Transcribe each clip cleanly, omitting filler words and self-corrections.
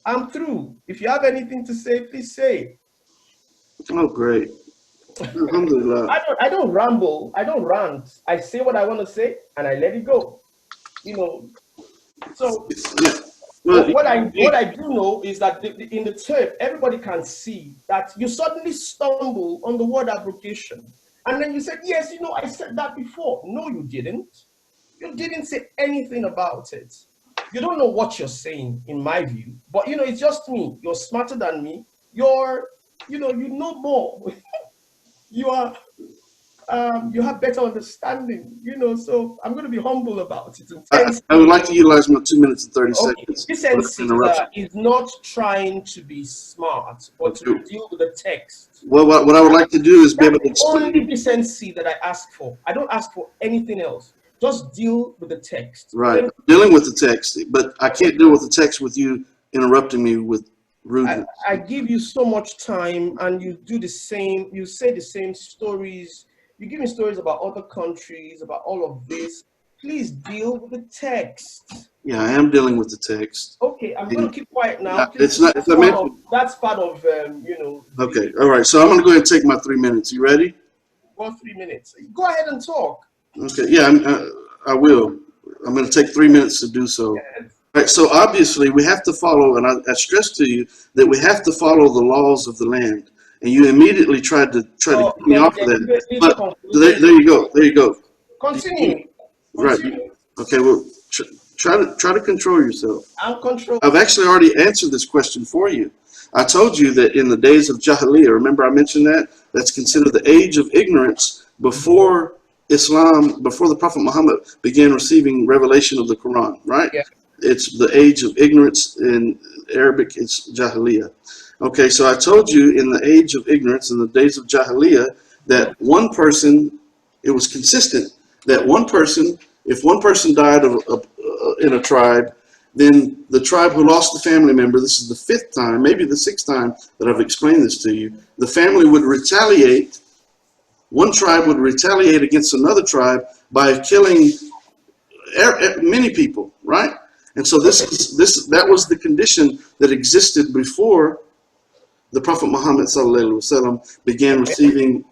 I'm through. If you have anything to say, please say. Oh, great. Alhamdulillah. I don't ramble. I don't rant. I say what I want to say and I let it go. You know. So Yeah. Well, what I do know is that in the tape, everybody can see that you suddenly stumble on the word abrogation. And then you said, yes, I said that before. No, you didn't. You didn't say anything about it. You don't know what you're saying, in my view. But it's just me. You're smarter than me. You know more. you are you have better understanding, so I'm going to be humble about it. I would like to utilize my 2 minutes and 30 Okay, seconds this without interruption. is not trying to be smart, but to Okay. deal with the text. Well, what I would like to do is be That's able to the only explain. decency that I ask for. I don't ask for anything else. Just deal with the text. Right. Thank I'm dealing with the text, but I can't deal with the text with you interrupting me with I, rudeness. I give you so much time and you do the same, you say the same stories. You give me stories about other countries, about all of this. Please deal with the text. Yeah, I am dealing with the text. Okay, I'm going to And keep quiet now. Please, it's not, as I mentioned. that's part of Okay. the All right. So I'm going to go ahead and take my 3 minutes. You ready? 3 minutes. Go ahead and talk. Okay. Yeah, I will. I'm going to take 3 minutes to do so. Yes. Right, so obviously we have to follow, and I stress to you that we have to follow the laws of the land. And you immediately tried to So get me you're off of that. deliberately But concluding. there you go. There you go. Continue. Right. Continue. Okay. Well, try to control yourself. I'm control. I've actually already answered this question for you. I told you that in the days of Jahiliyyah, remember I mentioned that? That's considered the age of ignorance before Islam, before the Prophet Muhammad began receiving revelation of the Quran, right? Yeah. It's the age of ignorance. In Arabic, it's Jahiliyyah. Okay, so I told you in the age of ignorance, in the days of Jahiliyyah, that one person, it was consistent that one person, if one person died in a tribe, then the tribe who lost the family member, this is the fifth time, maybe the sixth time that I've explained this to you, the family would retaliate. One tribe would retaliate against another tribe by killing many people, right? And so that was the condition that existed before the Prophet Muhammad began Okay. receiving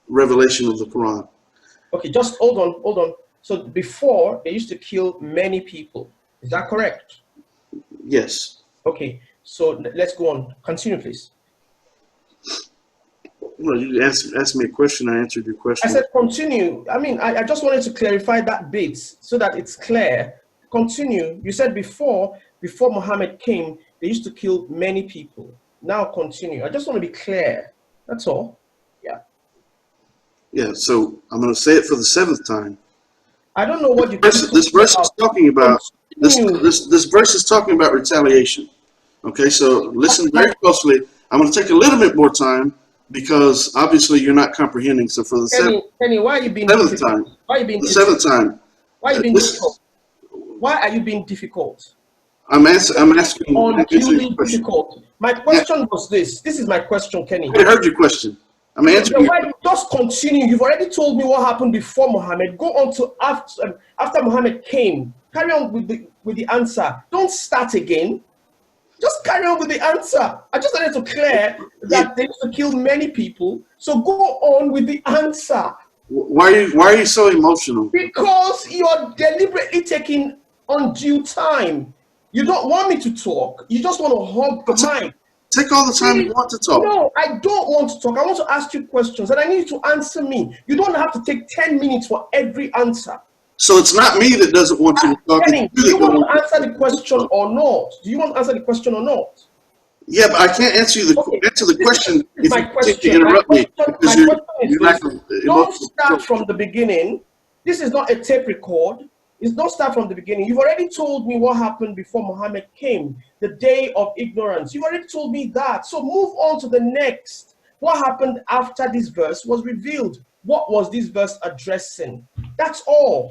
revelation of the Quran. Okay. Just hold on. So before they used to kill many people. Is that correct? Yes. Okay. So let's go on. Continue, please. Well, you asked me a question. I answered your I question. said continue. I mean, I just wanted to clarify that bit so that it's clear. Continue. You said before Muhammad came, they used to kill many people. Now continue. I just want to be clear. That's all. Yeah. Yeah. So I'm going to say it for the seventh time. I don't know what you keep This talking verse is about. talking about Continue. this verse is talking about retaliation. Okay. So listen very closely. I'm going to take a little bit more time because obviously you're not comprehending. So for the Kenny, why are you being seventh difficult? time, Why are you being the difficult? seventh time, Why are you being this difficult? Why are you being difficult? I'm asking a Unduly question. difficult. My Yeah, question was this. This is my question, Kenny. I heard your question. I'm Then answering your why you just continue? You've already told me what happened before Muhammad. Go on to after Muhammad came. Carry on with the answer. Don't start again. Just carry on with the answer. I just wanted to clear question. that they used to kill many people. So go on with the answer. Why are you so emotional? Because you're deliberately taking undue time. You don't want me to talk. You just want to hog the mic. Take all the time you want to talk. No, I don't want to talk. I want to ask you questions and I need you to answer me. You don't have to take 10 minutes for every answer. So it's not me that doesn't want you to talk. It's Kenny, you do you that don't want want to answer the to question talk. or not? Do you want to answer the question or not? Yeah, but I can't answer Okay, the question this is if my you continue to question. interrupt me because My question is you're not this. Don't emotional. start from the beginning. This is not a tape record. It's don't start from the beginning. You've already told me what happened before Muhammad came, the day of ignorance. You've already told me that. So move on to the next. What happened after this verse was revealed? What was this verse addressing? That's all.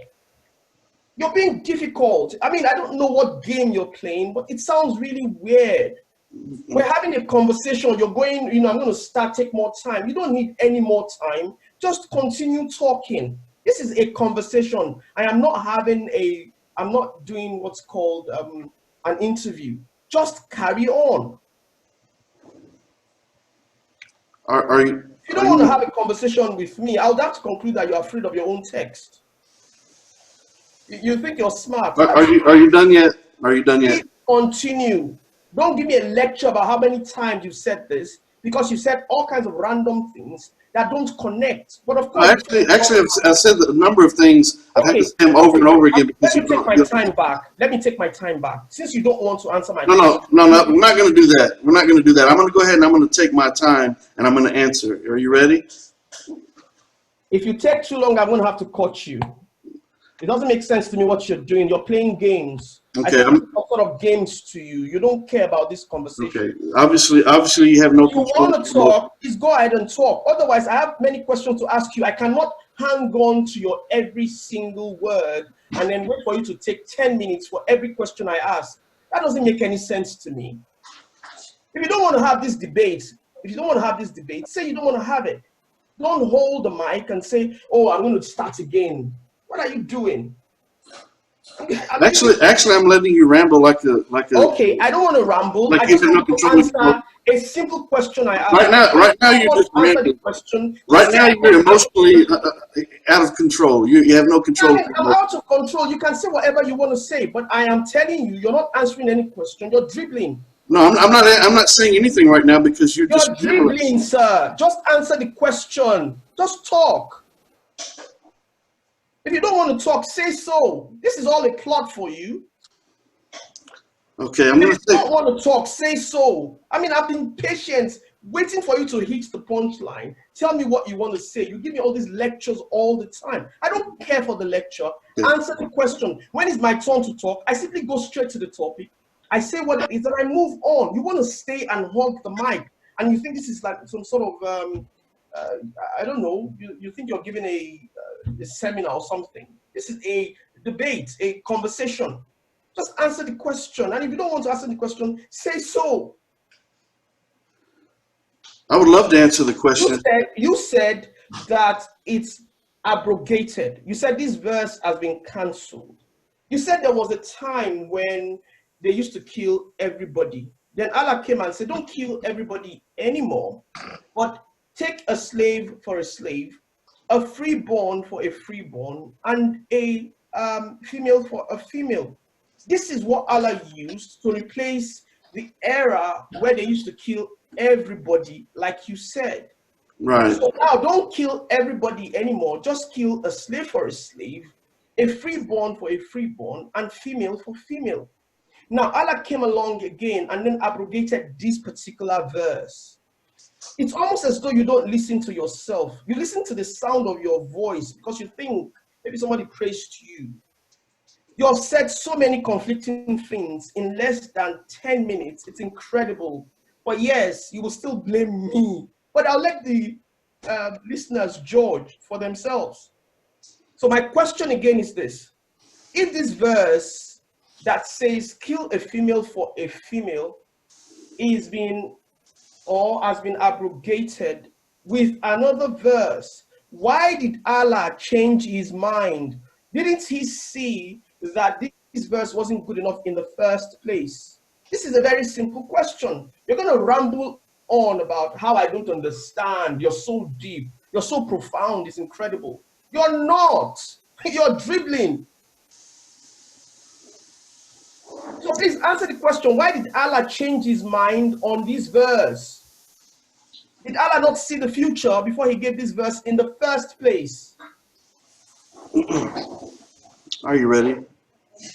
You're being difficult. I mean, I don't know what game you're playing, but it sounds really weird. We're having a conversation. You're going, I'm going to take more time. You don't need any more time. Just continue talking. This is a conversation. I'm not doing what's called an interview. Just carry on. Are you? If you don't want to have a conversation with me, I would have to conclude that you're afraid of your own text. You think you're smart. Are you done yet? Are you done yet? Please continue. Don't give me a lecture about how many times you've said this, because you said all kinds of random things that don't connect. But of course, Actually, I said a number of things. I've had to say them over and over again because let me take my time back. Let me take my time back. Since you don't want to answer my question. No. We're not going to do that. We're not going to do that. I'm going to go ahead and I'm going to take my time and I'm going to answer. Are you ready? If you take too long, I'm going to have to cut you. It doesn't make sense to me what you're doing. You're playing games. Okay. I think sort of games to you. You don't care about this conversation. Okay. Obviously, you have no control. If you want to talk, please go ahead and talk. Otherwise, I have many questions to ask you. I cannot hang on to your every single word and then wait for you to take 10 minutes for every question I ask. That doesn't make any sense to me. If you don't want to have this debate, say you don't want to have it. Don't hold the mic and say, oh, I'm going to start again. What are you doing? Actually, I'm letting you ramble like a. Okay, I don't want to ramble. Like I just want to answer a simple question I asked. Right now you're just rambling. Right now you're emotionally out of control. You have no control. I'm out of control. You can say whatever you want to say, but I am telling you, you're not answering any question. You're dribbling. No, I'm not saying anything right now because you're just dribbling, sir. Just answer the question. Just talk. If you don't want to talk, say so. This is all a plot for you. Okay, if you don't want to talk, say so. I mean, I've been patient, waiting for you to hit the punchline. Tell me what you want to say. You give me all these lectures all the time. I don't care for the lecture. Yeah. Answer the question. When it's my turn to talk, I simply go straight to the topic. I say what it is, and I move on. You want to stay and hog the mic, and you think this is like some sort of I don't know. You think you're giving a seminar or something. This is a debate, a conversation. Just answer the question. And if you don't want to answer the question, say so. I would love to answer the question. You said that it's abrogated. You said this verse has been cancelled. You said there was a time when they used to kill everybody. Then Allah came and said, don't kill everybody anymore, but take a slave for a slave, a freeborn for a freeborn, and a female for a female. This is what Allah used to replace the era where they used to kill everybody, like you said. Right. So now don't kill everybody anymore. Just kill a slave for a slave, a freeborn for a freeborn, and female for female. Now Allah came along again and then abrogated this particular verse. It's almost as though you don't listen to yourself. You listen to the sound of your voice because you think maybe somebody praised you. You have said so many conflicting things in less than 10 minutes. It's incredible. But yes, you will still blame me. But I'll let the listeners judge for themselves. So my question again is this. If this verse that says kill a female for a female has been abrogated with another verse, why did Allah change his mind? Didn't he see that this verse wasn't good enough in the first place? This is a very simple question. You're going to ramble on about how I don't understand. You're so deep. You're so profound. It's incredible. You're not. You're dribbling. So please answer the question. Why did Allah change his mind on this verse? Did Allah not see the future before he gave this verse in the first place? Are you ready?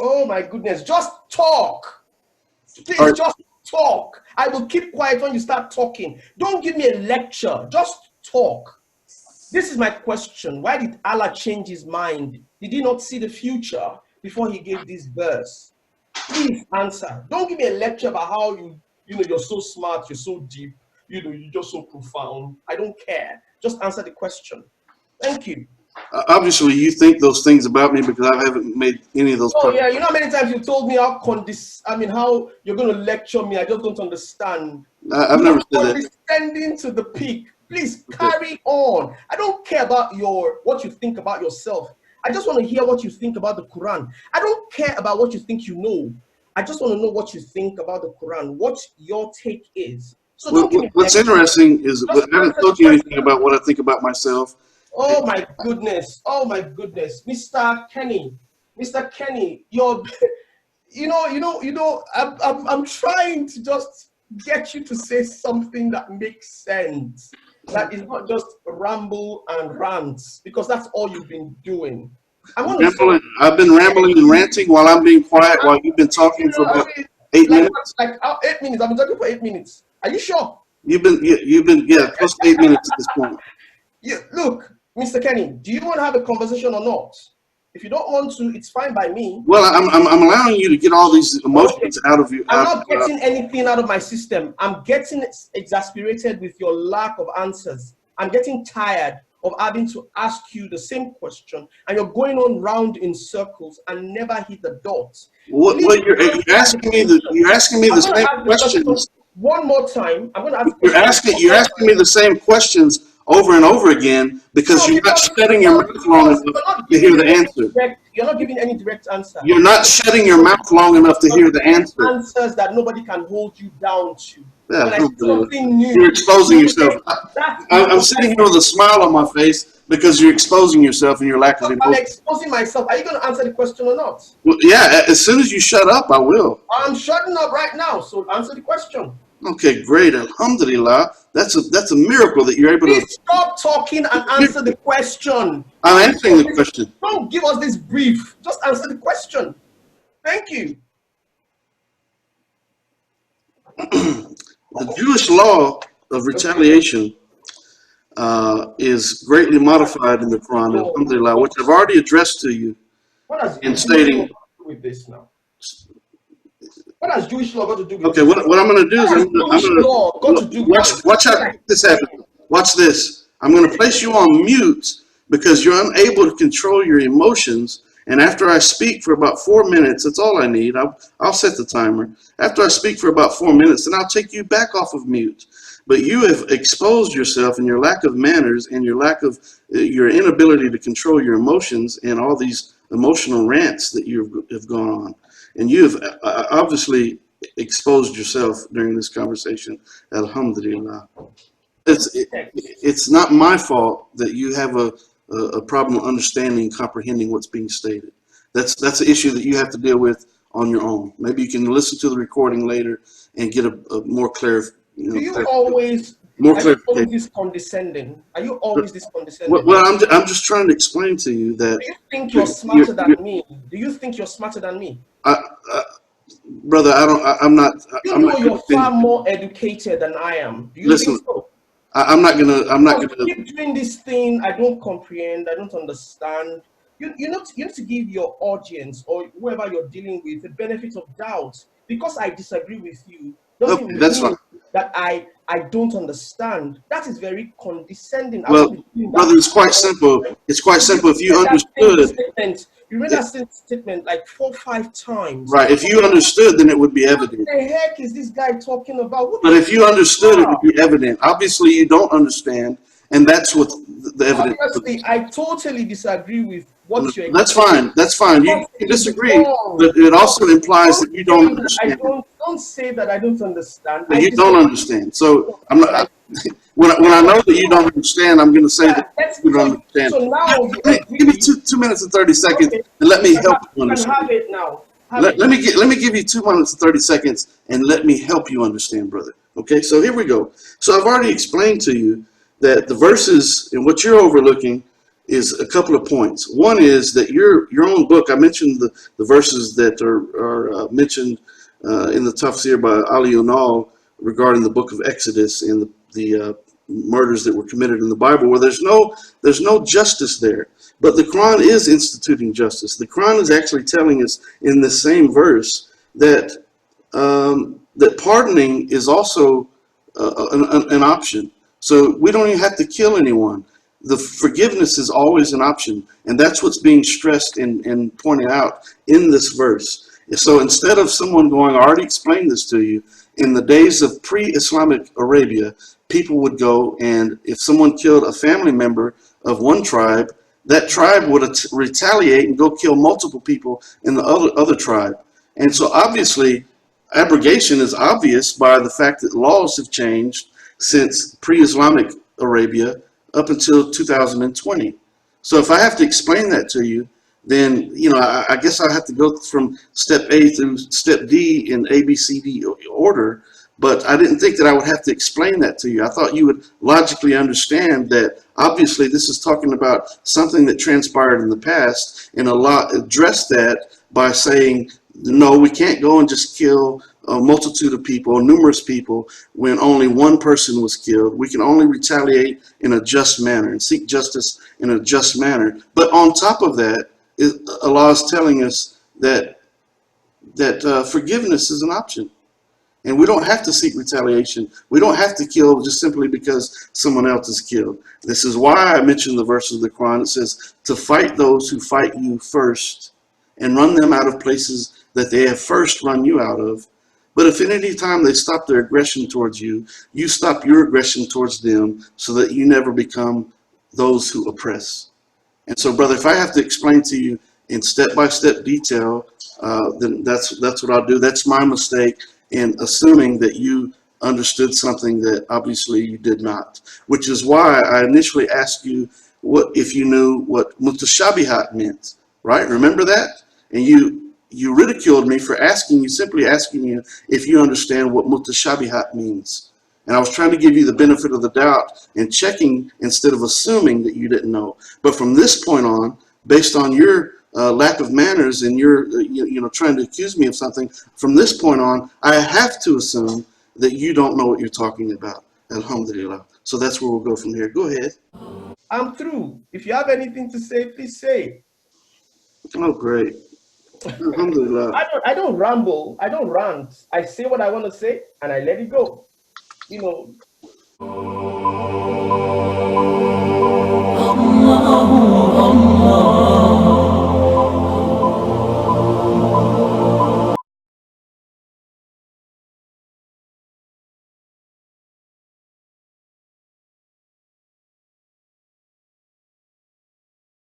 Oh my goodness. Just talk. Please just talk. I will keep quiet when you start talking. Don't give me a lecture. Just talk. This is my question. Why did Allah change his mind? Did he not see the future before he gave this verse? Please answer. Don't give me a lecture about how you're so smart, you're so deep, you're just so profound. I don't care. Just answer the question. Thank you. Obviously, you think those things about me because I haven't made any of those. Oh yeah, you know how many times you told me how you're going to lecture me. I just don't understand. I've never said that. Condescending to the peak. Please carry on. I don't care about what you think about yourself. I just want to hear what you think about the Quran. I don't care about what you think you know. I just want to know what you think about the Quran, what your take is. So Well, don't give me what's lecture. interesting is I haven't told you anything about what I think about myself. Oh my goodness. Oh my goodness. Mr. Kenny. Mr. Kenny, you're I'm trying to just get you to say something that makes sense. That is not just ramble and rants, because that's all you've been doing. I want to say, I've been rambling and ranting while I'm being quiet while you've been talking for about 8 minutes. Like 8 minutes. I've been talking for 8 minutes. Are you sure? You've been close to 8 minutes at this point. Look, Mr. Kenny, do you want to have a conversation or not? If you don't want to, it's fine by me. Well, I'm allowing you to get all these emotions out of you. I'm not getting anything out of my system. I'm getting exasperated with your lack of answers. I'm getting tired of having to ask you the same question, and you're going on round in circles and never hit the dot. Well, you're asking me the same questions. One more time, I'm going to ask. You're asking me the same questions over and over again because you're not shutting your mouth long enough to hear the answer. You're not giving any direct answer. You're not shutting your mouth long enough to hear the answer. Answers that nobody can hold you down to. Yeah, you're exposing yourself. I'm sitting here with a smile on my face because you're exposing yourself and your lack of emotion. I'm exposing myself. Are you going to answer the question or not? Well, yeah, as soon as you shut up, I will. I'm shutting up right now, so answer the question. Okay, great. Alhamdulillah. That's a miracle that you're able to. Please stop talking and answer the question. I'm answering the question. Don't give us this brief. Just answer the question. Thank you. The Jewish law of retaliation is greatly modified in the Quran, alhamdulillah, which I've already addressed to you in stating. With this now? What has Jewish law got to do with Okay, what I'm going to do is I'm going to watch how this happens. Watch this. I'm going to place you on mute because you're unable to control your emotions. And after I speak for about 4 minutes, that's all I need. I'll set the timer. After I speak for about 4 minutes, then I'll take you back off of mute. But you have exposed yourself and your lack of manners and your lack of your inability to control your emotions and all these emotional rants that you have gone on. And you have obviously exposed yourself during this conversation. Alhamdulillah. It's not my fault that you have a problem understanding and comprehending what's being stated. That's an issue that you have to deal with on your own. Maybe you can listen to the recording later and get a more clear. Do you always? More are you always this condescending? Are you always this condescending? Well, I'm just trying to explain to you that. Do you think you're smarter than me? Do you think you're smarter than me? Brother, I'm not. You're far more educated than I am. Do you think so? I'm not gonna. Keep doing this thing. I don't comprehend. I don't understand. You need to give your audience or whoever you're dealing with the benefit of doubt. Because I disagree with you doesn't mean that I don't understand. That is very condescending. Well, brother, it's quite simple. It's quite simple. If you understood. You read that statement like 4 or 5 times. Right. If you understood, then it would be evident. What the heck is this guy talking about? But if you understood, it would be evident. Obviously, you don't understand, and that's what the evidence. Obviously, I totally disagree with what you're. That's fine. That's fine. You can disagree, but it also implies that you don't understand. Don't say that I don't understand. But you don't understand. So I'm not. When I know that you don't understand, I'm going to say that you don't understand. So now give me 2 minutes and 30 seconds, and let me help you understand. Have it now. Let me give you 2 minutes and 30 seconds, and let me help you understand, brother. Okay, so here we go. So I've already explained to you that the verses and what you're overlooking is a couple of points. One is that your own book. I mentioned the verses that are mentioned in the tafsir by Ali Unal regarding the book of Exodus and the murders that were committed in the Bible, where there's no justice there. But the Quran is instituting justice. The Quran is actually telling us in the same verse that that pardoning is also an option. So we don't even have to kill anyone. The forgiveness is always an option, and that's what's being stressed and pointed out in this verse. So instead of someone going, I already explained this to you, in the days of pre-Islamic Arabia, people would go, and if someone killed a family member of one tribe, that tribe would retaliate and go kill multiple people in the other tribe. And so obviously, abrogation is obvious by the fact that laws have changed since pre-Islamic Arabia up until 2020. So if I have to explain that to you, then I guess I have to go from step A through step D in A, B, C, D order. But I didn't think that I would have to explain that to you. I thought you would logically understand that obviously this is talking about something that transpired in the past, and Allah addressed that by saying, no, we can't go and just kill a multitude of people, numerous people, when only one person was killed. We can only retaliate in a just manner and seek justice in a just manner. But on top of that, Allah is telling us that forgiveness is an option. And we don't have to seek retaliation. We don't have to kill just simply because someone else is killed. This is why I mentioned the verse of the Quran. It says to fight those who fight you first and run them out of places that they have first run you out of. But if at any time they stop their aggression towards you, you stop your aggression towards them so that you never become those who oppress. And so, brother, if I have to explain to you in step-by-step detail, then that's what I'll do. That's my mistake in assuming that you understood something that obviously you did not, which is why I initially asked you what if you knew what mutashabihat meant, right? Remember that? And you ridiculed me for simply asking you if you understand what mutashabihat means. And I was trying to give you the benefit of the doubt and checking instead of assuming that you didn't know. But from this point on, based on your lack of manners and your trying to accuse me of something, from this point on, I have to assume that you don't know what you're talking about. Alhamdulillah. So that's where we'll go from here. Go ahead. I'm through. If you have anything to say, please say. Oh, great. Alhamdulillah. I don't ramble. I don't rant. I say what I want to say and I let it go. You know,